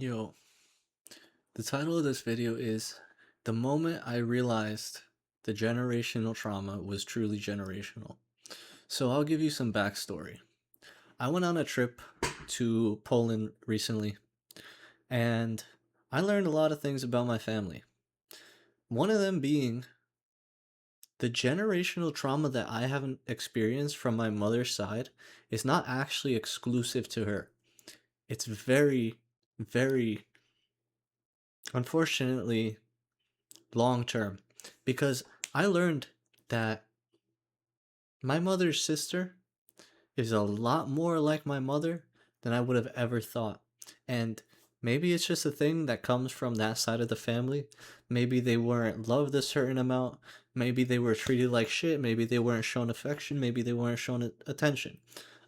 Yo, the title of this video is The Moment I Realized the Generational Trauma Was Truly Generational. So I'll give you some backstory. I went on a trip to Poland recently, and I learned a lot of things about my family. One of them being the generational trauma that I haven't experienced from my mother's side is not actually exclusive to her. It's very, very, unfortunately, long term, because I learned that my mother's sister is a lot more like my mother than I would have ever thought. And maybe it's just a thing that comes from that side of the family. Maybe they weren't loved a certain amount. Maybe they were treated like shit. Maybe they weren't shown affection. Maybe they weren't shown attention.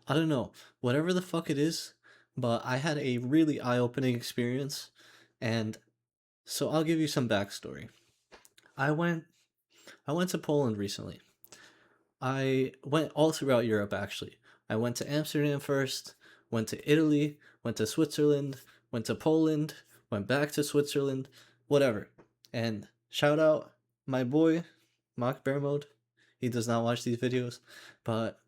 I don't know. Whatever the fuck it is, but I had a really eye opening experience. And so I'll give you some backstory. I went I went to Poland recently. I went all throughout Europe actually. I went to Amsterdam first, went to Italy, went to Switzerland, went to Poland, went back to Switzerland, whatever. And shout out my boy, Mock Bear Mode. He does not watch these videos, but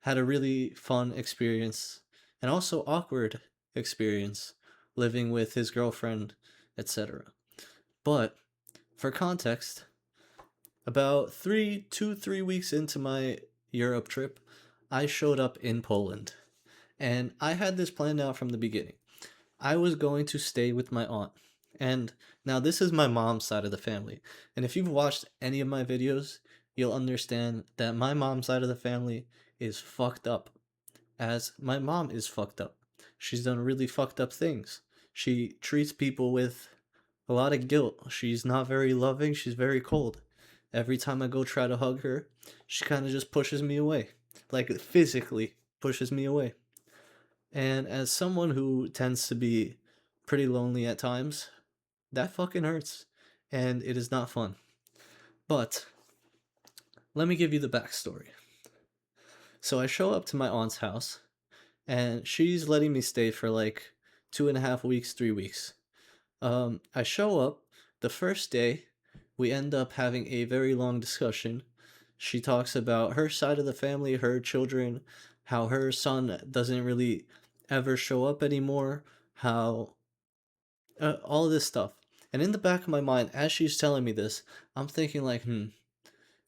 had a really fun experience and also awkward experience living with his girlfriend, etc. But for context, about 3 weeks into my Europe trip, I showed up in Poland. And I had this planned out from the beginning. I was going to stay with my aunt. And now this is my mom's side of the family. And if you've watched any of my videos, you'll understand that my mom's side of the family is fucked up. As my mom is fucked up. She's done really fucked up things. She treats people with a lot of guilt. She's not very loving, she's very cold. Every time I go try to hug her, she kind of just pushes me away. Like physically pushes me away. And as someone who tends to be pretty lonely at times, that fucking hurts. And it is not fun. But let me give you the backstory. So I show up to my aunt's house, and she's letting me stay for like 2.5 weeks, 3 weeks. I show up the first day. We end up having a very long discussion. She talks about her side of the family, her children, how her son doesn't really ever show up anymore, how all this stuff. And in the back of my mind, as she's telling me this, I'm thinking like,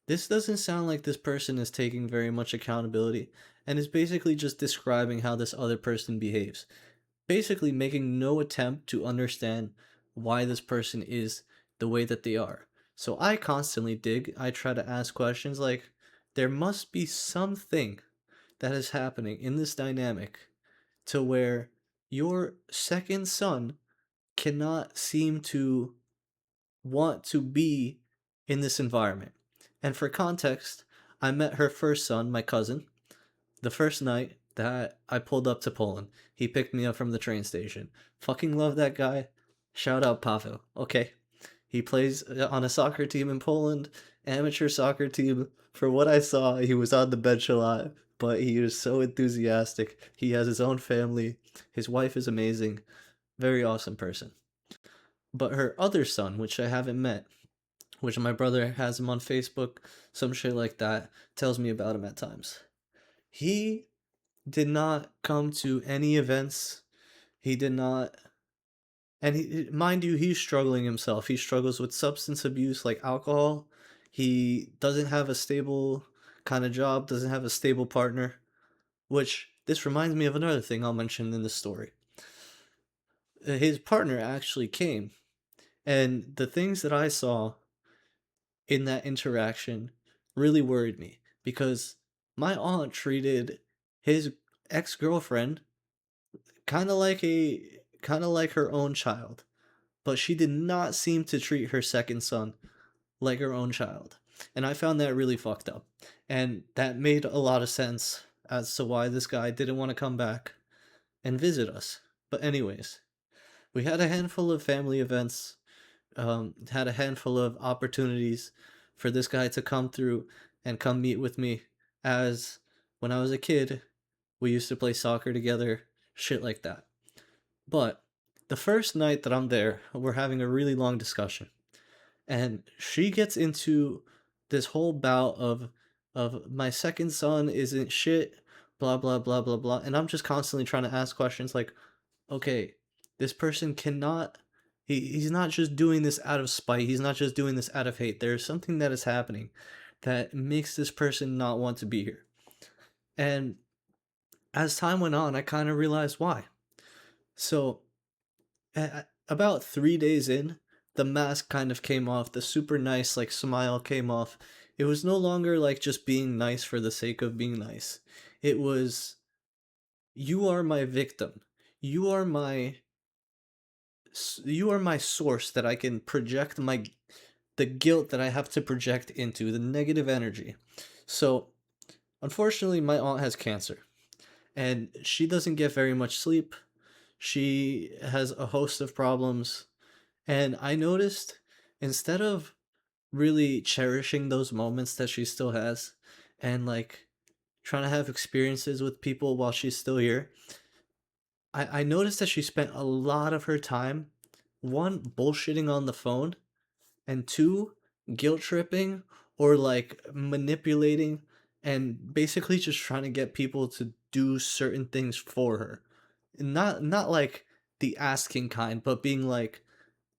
this doesn't sound like this person is taking very much accountability and is basically just describing how this other person behaves. Basically making no attempt to understand why this person is the way that they are. So I constantly dig. I try to ask questions like, there must be something that is happening in this dynamic to where your second son cannot seem to want to be in this environment. And for context, I met her first son, my cousin, the first night that I pulled up to Poland. He picked me up from the train station. Fucking love that guy. Shout out Pavel. Okay. He plays on a soccer team in Poland, amateur soccer team. For what I saw, he was on the bench a lot, but he is so enthusiastic. He has his own family. His wife is amazing. Very awesome person. But her other son, which I haven't met, which my brother has him on Facebook, some shit like that, tells me about him at times. He did not come to any events. He did not, and mind you, he's struggling himself. He struggles with substance abuse like alcohol. He doesn't have a stable kind of job, doesn't have a stable partner, which this reminds me of another thing I'll mention in this story. His partner actually came, and the things that I saw in that interaction really worried me because my aunt treated his ex-girlfriend kind of like her own child, but she did not seem to treat her second son like her own child. And I found that really fucked up. And that made a lot of sense as to why this guy didn't want to come back and visit us. But anyways, we had a handful of family events, had a handful of opportunities for this guy to come through and come meet with me, as when I was a kid, we used to play soccer together, shit like that. But The first night that I'm there, we're having a really long discussion, and she gets into this whole bout of my second son isn't shit, blah blah blah blah blah, and I'm just constantly trying to ask questions like, okay, this person cannot. He's not just doing this out of spite. He's not just doing this out of hate. There's something that is happening that makes this person not want to be here. And as time went on, I kind of realized why. So about 3 days in, the mask kind of came off. The super nice like smile came off. It was no longer like just being nice for the sake of being nice. It was, you are my victim. You are my you are my source that I can project my the guilt that I have to project into, the negative energy. So, unfortunately, my aunt has cancer and she doesn't get very much sleep. She has a host of problems. And I noticed, instead of really cherishing those moments that she still has and like trying to have experiences with people while she's still here, I noticed that she spent a lot of her time, one, bullshitting on the phone, and two, guilt tripping or like manipulating and basically just trying to get people to do certain things for her. Not like the asking kind, but being like,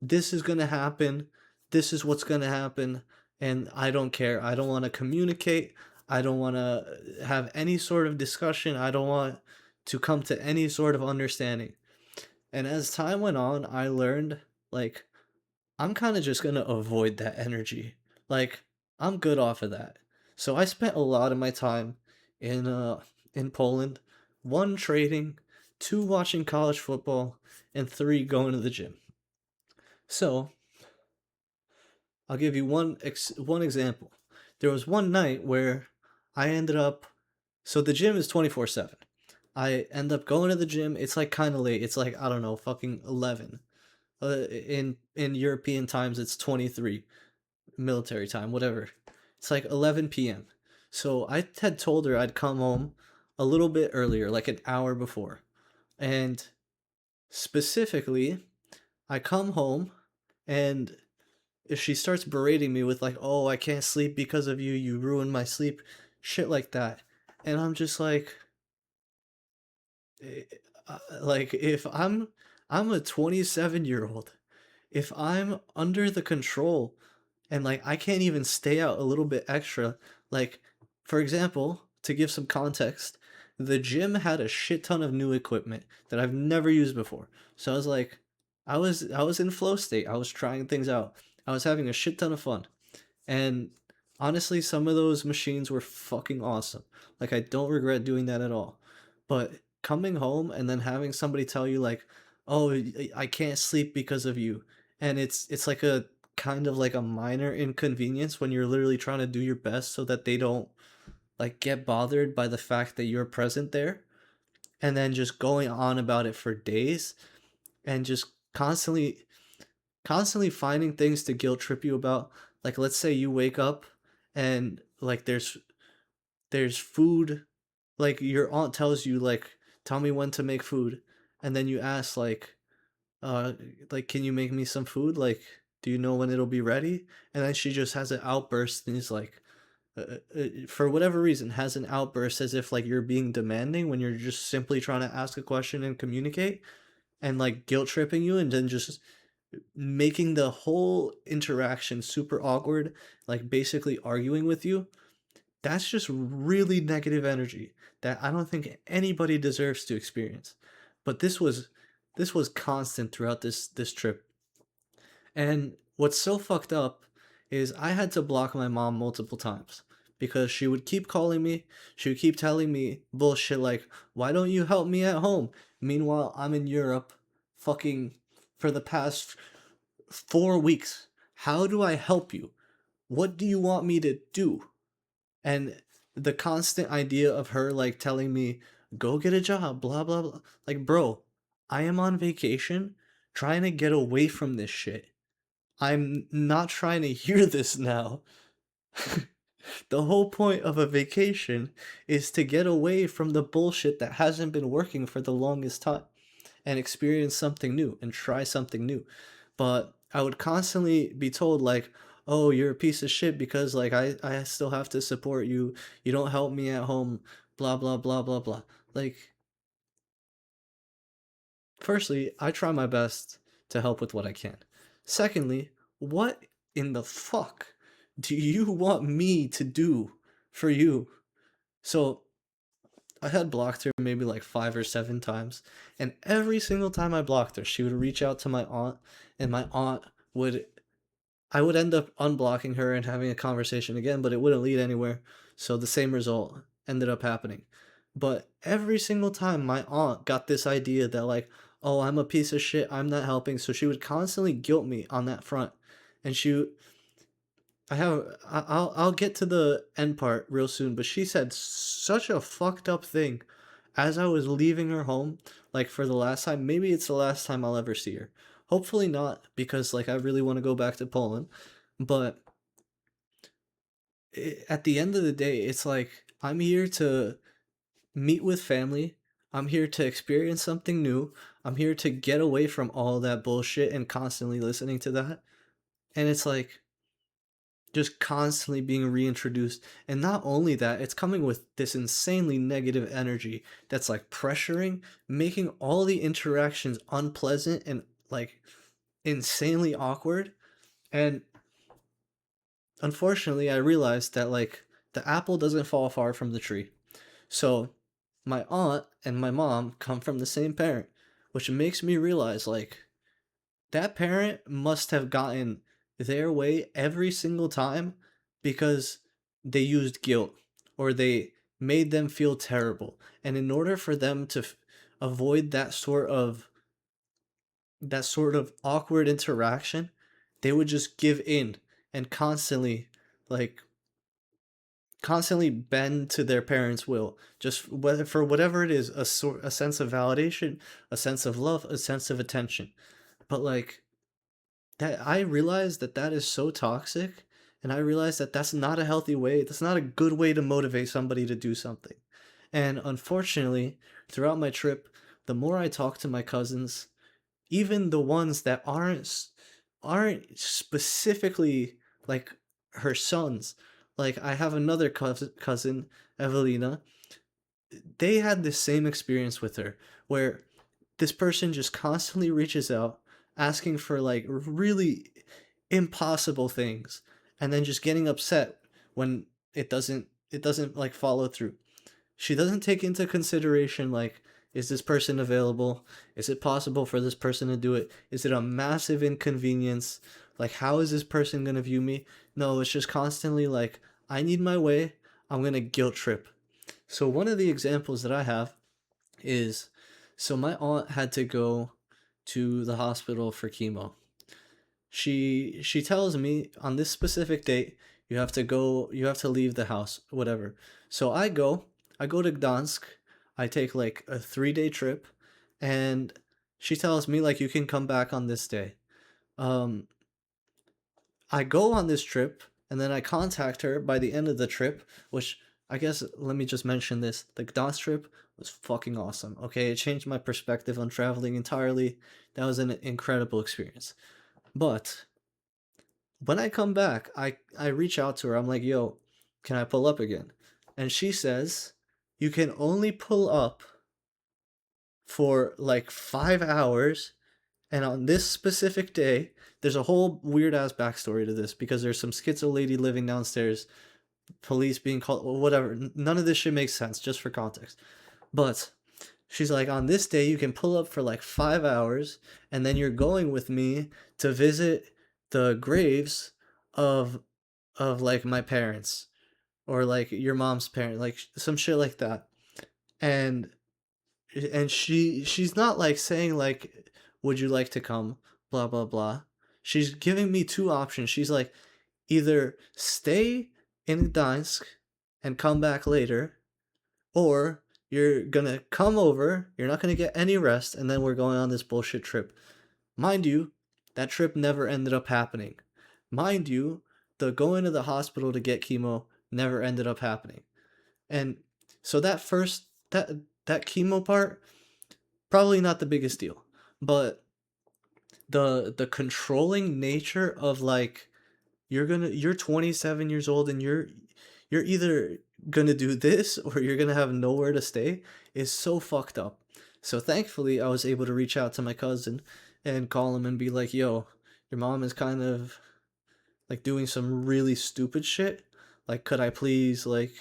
this is going to happen, this is what's going to happen, and I don't care. I don't want to communicate. I don't want to have any sort of discussion. I don't want to come to any sort of understanding. And as time went on, I learned like I'm kind of just going to avoid that energy. Like I'm good off of that. So I spent a lot of my time in in Poland, one, trading, two, watching college football, and three, going to the gym. So I'll give you one example. There was one night where I ended up, so the gym is 24/7. I end up going to the gym. It's like kind of late. It's like, I don't know, fucking 11. In European times it's 23, military time, whatever. It's like 11 p.m. So I had told her I'd come home a little bit earlier, like an hour before. And specifically, I come home and if she starts berating me with like, "Oh, I can't sleep because of you. You ruined my sleep," shit like that, and I'm just eh, like if I'm a 27-year-old, if I'm under the control and like I can't even stay out a little bit extra, like for example, to give some context, the gym had a shit ton of new equipment that I've never used before. So I was like, I was in flow state. I was trying things out. I was having a shit ton of fun. And honestly, some of those machines were fucking awesome. Like I don't regret doing that at all. But coming home and then having somebody tell you like, "Oh, I can't sleep because of you." And it's like a kind of like a minor inconvenience when you're literally trying to do your best so that they don't like get bothered by the fact that you're present there and then just going on about it for days and just constantly finding things to guilt trip you about. Like let's say you wake up and like there's food, like your aunt tells you like, tell me when to make food, and then you ask uh like, can you make me some food, like do you know when it'll be ready? And then she just has an outburst and is like, for whatever reason has an outburst as if like you're being demanding when you're just simply trying to ask a question and communicate, and like guilt tripping you and then just making the whole interaction super awkward, like basically arguing with you. That's just really negative energy that I don't think anybody deserves to experience. But this was constant throughout this trip. And what's so fucked up is I had to block my mom multiple times because she would keep calling me. She would keep telling me bullshit like, "Why don't you help me at home?" Meanwhile, I'm in Europe fucking for the past 4 weeks. How do I help you? What do you want me to do? And the constant idea of her like telling me, go get a job, blah, blah, blah. Like, bro, I am on vacation trying to get away from this shit. I'm not trying to hear this now. The whole point of a vacation is to get away from the bullshit that hasn't been working for the longest time. and experience something new and try something new. But I would constantly be told like, "Oh, you're a piece of shit because like I still have to support you. You don't help me at home, blah blah blah blah blah." Like, firstly, I try my best to help with what I can. Secondly, what in the fuck do you want me to do for you? So, I had blocked her maybe like 5 or 7 times, and every single time I blocked her, she would reach out to my aunt, and my aunt would I would end up unblocking her and having a conversation again, but it wouldn't lead anywhere. So the same result ended up happening. But every single time my aunt got this idea that like, oh, I'm a piece of shit, I'm not helping, so she would constantly guilt me on that front. And I'll get to the end part real soon, but she said such a fucked up thing as I was leaving her home, like for the last time. Maybe it's the last time I'll ever see her. Hopefully not, because like I really want to go back to Poland. But at the end of the day, it's like I'm here to meet with family. I'm here to experience something new. I'm here to get away from all that bullshit and constantly listening to that. And it's like just constantly being reintroduced. And not only that, it's coming with this insanely negative energy that's like pressuring, making all the interactions unpleasant and like insanely awkward. And unfortunately, I realized that like the apple doesn't fall far from the tree. So my aunt and my mom come from the same parent, which makes me realize like that parent must have gotten their way every single time because they used guilt or they made them feel terrible. And in order for them to avoid that sort of awkward interaction, they would just give in and like constantly bend to their parents' will, just whether for whatever it is, a sense of validation, a sense of love, a sense of attention. But like that I realize that that is so toxic, and I realize that that's not a healthy way. That's not a good way to motivate somebody to do something. And unfortunately, throughout my trip, the more I talk to my cousins, even the ones that aren't specifically like her sons. Like I have another cousin, Evelina. They had the same experience with her where this person just constantly reaches out asking for like really impossible things and then just getting upset when it doesn't like follow through. She doesn't take into consideration like, is this person available? Is it possible for this person to do it? Is it a massive inconvenience? Like, how is this person going to view me? No, it's just constantly like, I need my way, I'm going to guilt trip. So one of the examples that I have is, so my aunt had to go to the hospital for chemo. She tells me on this specific date you have to leave the house, whatever. So I go to Gdansk. I take like a 3-day trip, and she tells me like, you can come back on this day. um I go on this trip, and then I contact her by the end of the trip, which, I guess, let me just mention this. The Gdansk trip was fucking awesome. Okay, it changed my perspective on traveling entirely. That was an incredible experience. But when I come back, I reach out to her. I'm like, "Yo, can I pull up again?" And she says, "You can only pull up for like 5 hours, and on this specific day." There's a whole weird ass backstory to this because there's some schizo lady living downstairs, police being called, whatever. None of this shit makes sense, just for context. But she's like, on this day, you can pull up for like 5 hours, and then you're going with me to visit the graves of like my parents, or like your mom's parent, like some shit like that. And she's not like saying like, would you like to come, blah blah blah. She's giving me two options. She's like, either stay in Gdansk and come back later, or you're gonna come over, you're not gonna get any rest, and then we're going on this bullshit trip. Mind you, that trip never ended up happening. Mind you, the going to the hospital to get chemo never ended up happening. And so that chemo part, Probably not the biggest deal, but the controlling nature of like you're 27 years old and you're either gonna do this or you're gonna have nowhere to stay is so fucked up. So thankfully I was able to reach out to my cousin and call him and be like, yo, your mom is kind of like doing some really stupid shit. Like, could I please like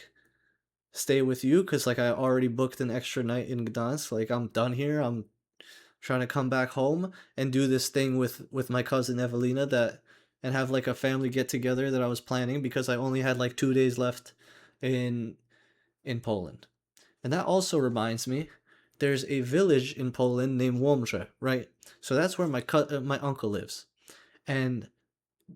stay with you? Cause like I already booked an extra night in Gdansk. Like I'm done here. I'm trying to come back home and do this thing with my cousin Evelina that and have like a family get together that I was planning because I only had like 2 days left in in Poland. And that also reminds me, there's a village in Poland named Łomża, right? So that's where my uncle lives. And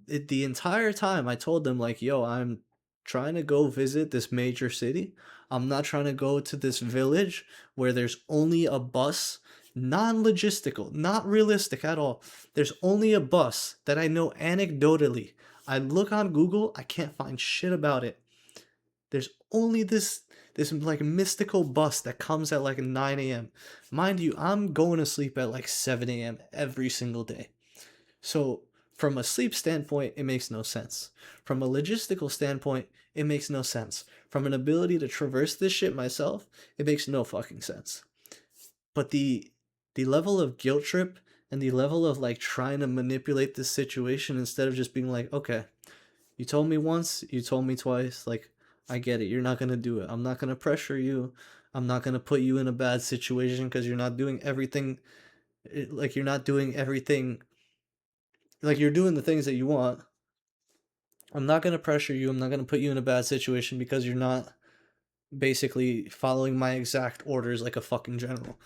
the entire time I told them like, "Yo, I'm trying to go visit this major city. I'm not trying to go to this village where there's only a bus, non-logistical, not realistic at all. There's only a bus that I know anecdotally. I look on Google, I can't find shit about it. There's only this like mystical bus that comes at like 9 a.m. Mind you, I'm going to sleep at like 7 a.m. every single day. So, from a sleep standpoint, it makes no sense. From a logistical standpoint, it makes no sense. From an ability to traverse this shit myself, it makes no fucking sense. But the level of guilt trip and the level of like trying to manipulate this situation instead of just being like, okay, you told me once, you told me twice, like I get it. You're not going to do it. I'm not going to pressure you. I'm not going to put you in a bad situation because you're not doing everything like you're not doing everything like you're doing the things that you want. I'm not going to pressure you. I'm not going to put you in a bad situation because you're not basically following my exact orders like a fucking general.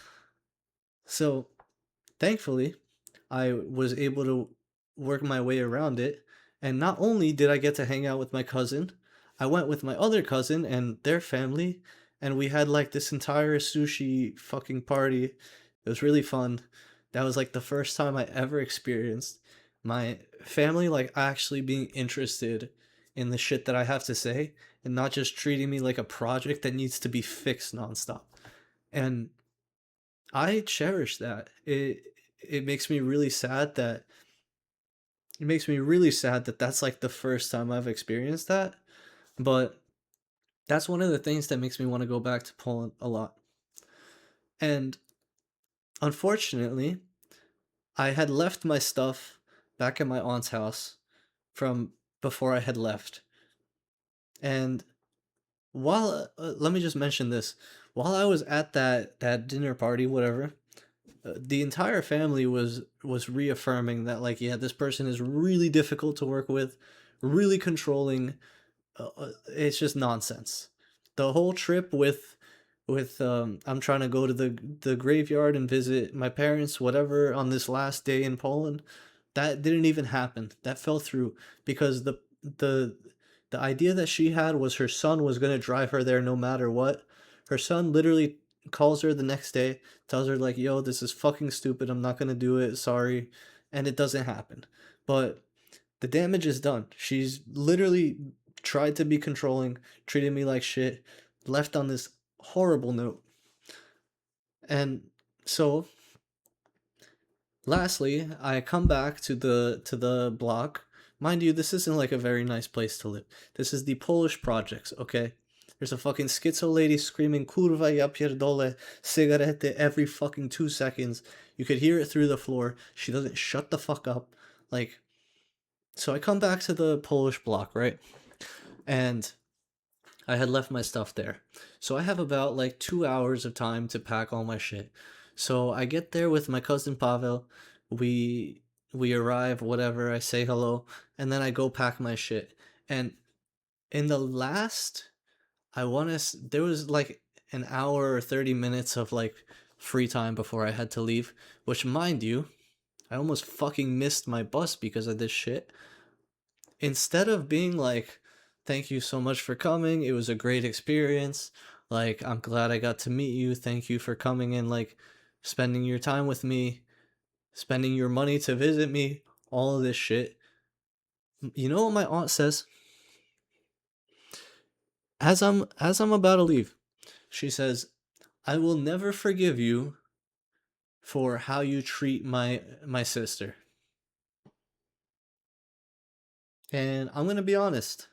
So, thankfully, I was able to work my way around it. And not only did I get to hang out with my cousin, I went with my other cousin and their family, and we had like this entire sushi fucking party. It was really fun. That was like the first time I ever experienced my family like actually being interested in the shit that I have to say and not just treating me like a project that needs to be fixed nonstop. And I cherish that. It makes me really sad that it makes me really sad that that's like the first time I've experienced that. But that's one of the things that makes me want to go back to Poland a lot. And unfortunately, I had left my stuff back at my aunt's house from before I had left. And while let me just mention this, while I was at that dinner party, whatever, the entire family was reaffirming that like yeah, this person is really difficult to work with, really controlling. It's just nonsense. The whole trip with I'm trying to go to the graveyard and visit my parents, whatever, on this last day in Poland, that didn't even happen. That fell through because the the idea that she had was her son was gonna drive her there no matter what. Her son literally calls her the next day, tells her like, "Yo, this is fucking stupid. I'm not gonna do it. Sorry," and it doesn't happen. But the damage is done. She's literally tried to be controlling, treated me like shit, left on this horrible note. And so, lastly, I come back to the block. Mind you, this isn't like a very nice place to live. This is the Polish projects, okay? There's a fucking schizo lady screaming "Kurwa ja pierdolę" cigarette every fucking 2 seconds. You could hear it through the floor. She doesn't shut the fuck up. Like, so I come back to the Polish block, right? And I had left my stuff there. So I have about like 2 hours of time to pack all my shit. So I get there with my cousin Pavel. We we arrive, whatever, I say hello, and then I go pack my shit. And in the last I wanna there was like an hour or 30 minutes of like free time before I had to leave, which mind you, I almost fucking missed my bus because of this shit. Instead of being like, thank you so much for coming, it was a great experience, like I'm glad I got to meet you, thank you for coming and like spending your time with me, spending your money to visit me, all of this shit. You know what my aunt says as I'm about to leave? She says, I will never forgive you for how you treat my sister. And I'm going to be honest,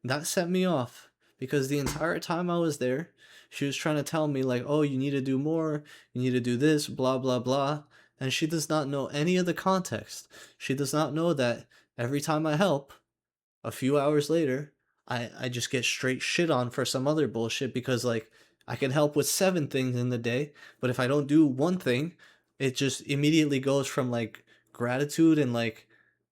that set me off because the entire time I was there, she was trying to tell me like, "Oh, you need to do more. You need to do this, blah blah blah." And she does not know any of the context. She does not know that every time I help, a few hours later, I just get straight shit on for some other bullshit because like I can help with seven things in the day, but if I don't do one thing, it just immediately goes from like gratitude and like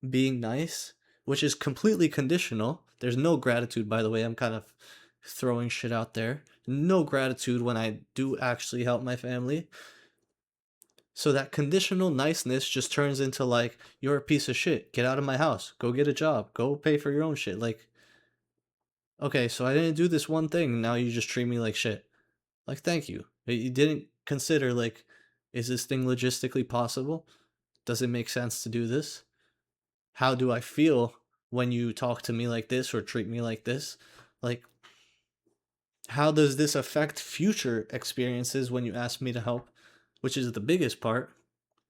being nice, which is completely conditional. There's no gratitude, by the way. I'm kind of throwing shit out there. No gratitude when I do actually help my family. So that conditional niceness just turns into like, you're a piece of shit. Get out of my house. Go get a job. Go pay for your own shit. Like, okay, so I didn't do this one thing. Now you just treat me like shit. Like, thank you. You didn't consider, like, is this thing logistically possible? Does it make sense to do this? How do I feel when you talk to me like this or treat me like this? Like, how does this affect future experiences when you ask me to help? Which is the biggest part.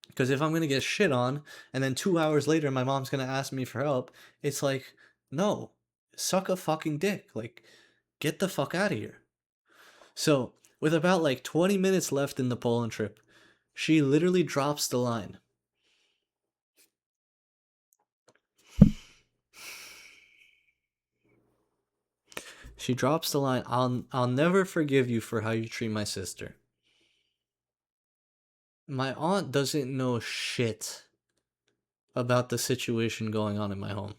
Because if I'm going to get shit on and then 2 hours later my mom's going to ask me for help, it's like, no, suck a fucking dick. Like, get the fuck out of here. So, with about like 20 minutes left in the Poland trip, she literally drops the line. She drops the line, I'll never forgive you for how you treat my sister. My aunt doesn't know shit about the situation going on in my home.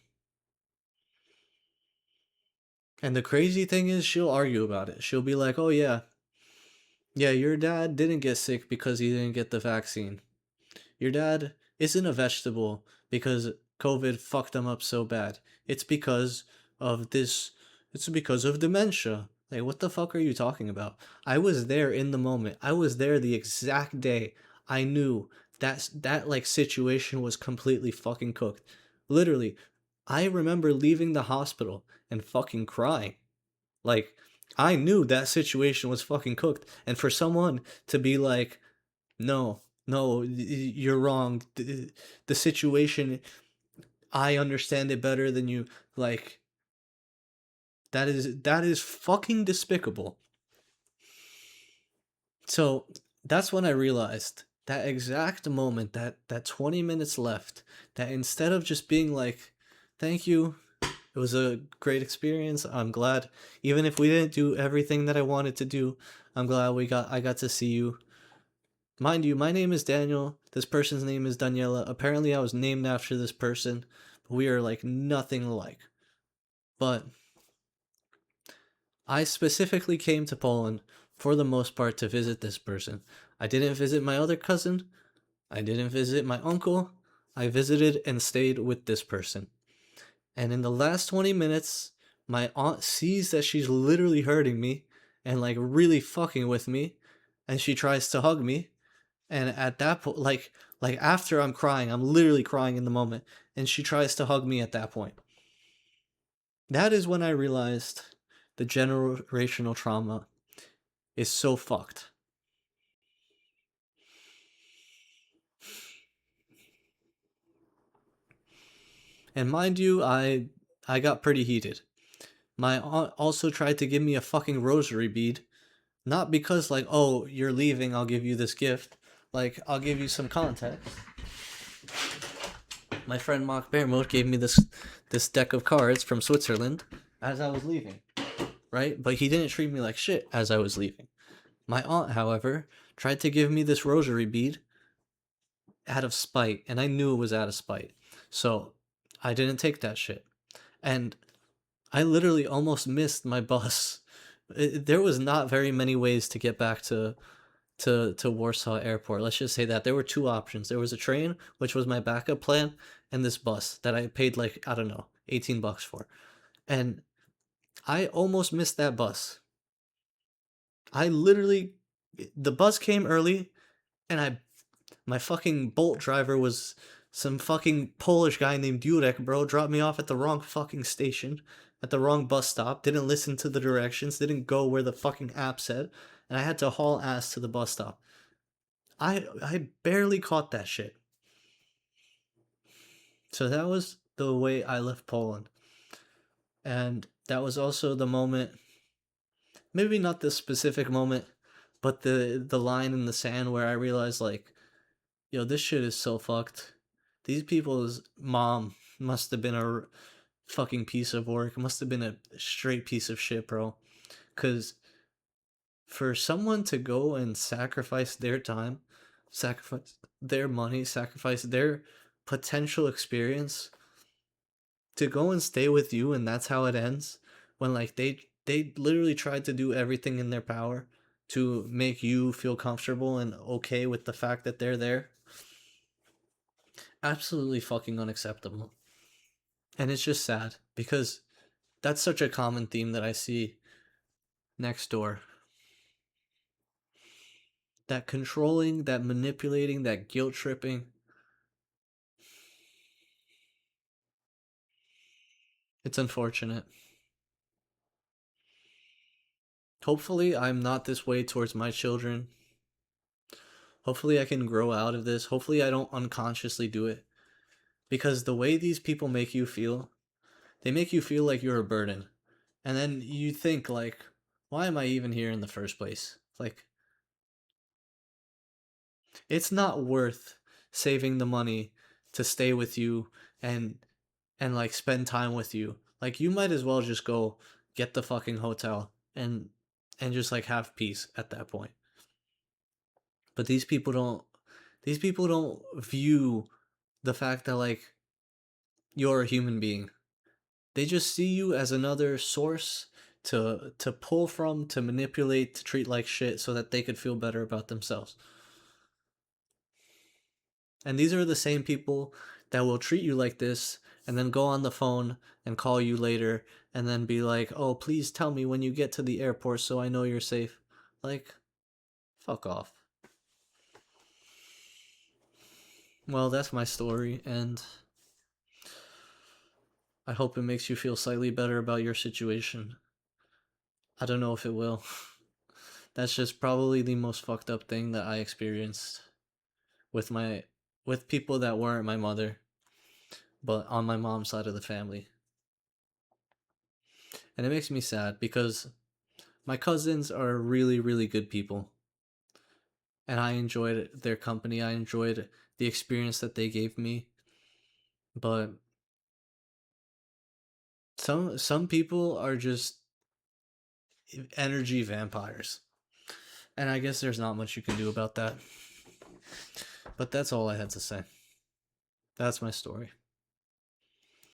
And the crazy thing is, she'll argue about it. She'll be like, oh, yeah, yeah, your dad didn't get sick because he didn't get the vaccine. Your dad isn't a vegetable because COVID fucked him up so bad. It's because of this, it's because of dementia. Like, what the fuck are you talking about? I was there in the moment. I was there the exact day I knew that like situation was completely fucking cooked. Literally, I remember leaving the hospital and fucking crying. Like, I knew that situation was fucking cooked. And for someone to be like, no, no, you're wrong. The situation, I understand it better than you. Like, that is fucking despicable. So that's when I realized that exact moment, that 20 minutes left, that instead of just being like, thank you, it was a great experience. I'm glad, even if we didn't do everything that I wanted to do, I'm glad I got to see you. Mind you, my name is Daniel. This person's name is Daniela. Apparently, I was named after this person. But we are like nothing alike. But I specifically came to Poland for the most part to visit this person. I didn't visit my other cousin. I didn't visit my uncle. I visited and stayed with this person. And in the last 20 minutes, my aunt sees that she's literally hurting me and like really fucking with me. And she tries to hug me. And at that point, like after I'm crying, I'm literally crying in the moment, and she tries to hug me at that point. That is when I realized the generational trauma is so fucked. And mind you, I got pretty heated. My aunt also tried to give me a fucking rosary bead, not because like, oh, you're leaving, I'll give you this gift. Like, I'll give you some context. My friend Mark Bearmouth gave me this deck of cards from Switzerland as I was leaving, right? But he didn't treat me like shit as I was leaving. My aunt, however, tried to give me this rosary bead out of spite, and I knew it was out of spite. So I didn't take that shit. And I literally almost missed my bus. There was not very many ways to get back to Warsaw Airport. Let's just say that there were two options. There was a train, which was my backup plan, and this bus that I paid like, I don't know, $18 for. And I almost missed that bus. I literally the bus came early and my fucking Bolt driver was some fucking Polish guy named Jurek, bro, dropped me off at the wrong fucking station, at the wrong bus stop, didn't listen to the directions, didn't go where the fucking app said, and I had to haul ass to the bus stop. I barely caught that shit. So that was the way I left Poland. And that was also the moment, maybe not the specific moment, but the line in the sand where I realized like, yo, this shit is so fucked. These people's mom must have been a fucking piece of work. Must have been a straight piece of shit, bro. Cuz for someone to go and sacrifice their time, sacrifice their money, sacrifice their potential experience to go and stay with you, and that's how it ends, when like they literally tried to do everything in their power to make you feel comfortable and okay with the fact that they're there. Absolutely fucking unacceptable. And it's just sad because that's such a common theme that I see next door. That controlling, that manipulating, that guilt tripping. It's unfortunate. Hopefully, I'm not this way towards my children. Hopefully, I can grow out of this. Hopefully, I don't unconsciously do it. Because the way these people make you feel, they make you feel like you're a burden. And then you think, like, why am I even here in the first place? Like, it's not worth saving the money to stay with you and like spend time with you. Like you might as well just go get the fucking hotel and just like have peace at that point. But these people don't view the fact that like you're a human being. They just see you as another source to pull from, to manipulate, to treat like shit so that they could feel better about themselves. And these are the same people that will treat you like this and then go on the phone and call you later and then be like, "Oh, please tell me when you get to the airport so I know you're safe." Like, fuck off. Well, that's my story, and I hope it makes you feel slightly better about your situation. I don't know if it will. That's just probably the most fucked up thing that I experienced with my with people that weren't my mother, but on my mom's side of the family. And it makes me sad because my cousins are really, really good people. And I enjoyed their company. I enjoyed the experience that they gave me. But some people are just energy vampires. And I guess there's not much you can do about that. But that's all I had to say. That's my story.